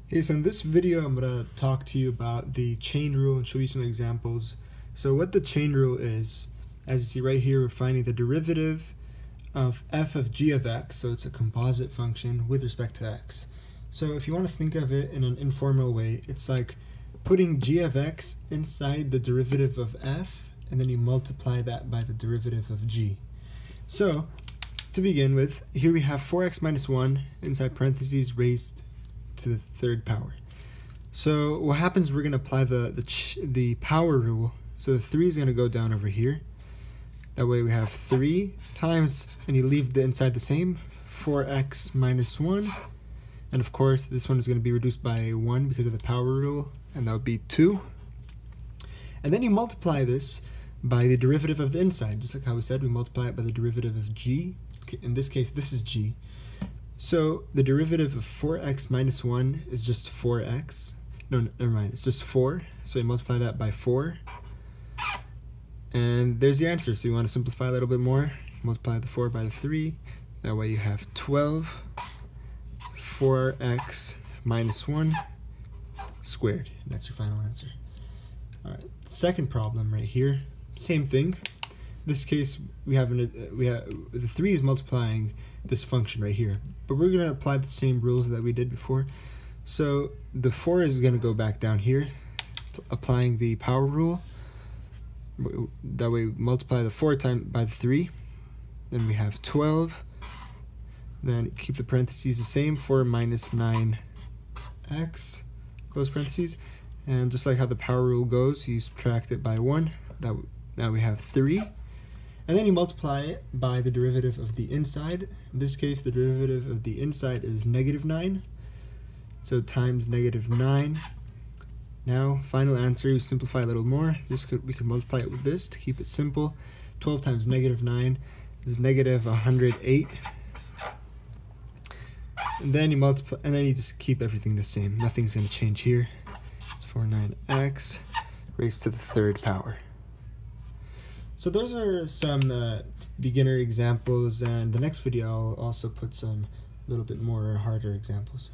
Hey, so in this video I'm going to talk to you about the chain rule and show you some examples. So what the chain rule is, as you see right here, we're finding the derivative of f of g of x, so it's a composite function with respect to x. So if you want to think of it in an informal way, it's like putting g of x inside the derivative of f, and then you multiply that by the derivative of g. So to begin with, here we have 4x minus 1 inside parentheses raised to the third power. So what happens, we're going to apply the power rule. So the 3 is going to go down over here. That way we have 3 times, and you leave the inside the same, 4x minus 1. And of course, this one is going to be reduced by 1 because of the power rule, and that would be 2. And then you multiply this by the derivative of the inside. Just like how we said, we multiply it by the derivative of g. In this case, this is g. So the derivative of 4x minus 1 is just 4x. No, never mind, it's just 4. So you multiply that by 4. And there's the answer. So you want to simplify a little bit more. Multiply the 4 by the 3. That way you have 12 4x minus 1 squared. And that's your final answer. Alright, second problem right here. Same thing. In this case, we have the 3 is multiplying this function right here, but we're going to apply the same rules that we did before. So the 4 is going to go back down here, applying the power rule. That way we multiply the 4 times by the 3, then we have 12, then keep the parentheses the same, 4 minus 9x, close parentheses, and just like how the power rule goes, you subtract it by 1, now we have 3. And then you multiply it by the derivative of the inside. In this case, the derivative of the inside is negative 9. So times negative 9. Now, final answer, we simplify a little more. We could multiply it with this to keep it simple. 12 times negative 9 is negative 108. And then you multiply, and then you just keep everything the same. Nothing's going to change here. It's 49x raised to the third power. So those are some beginner examples, and the next video I'll also put some little bit more harder examples.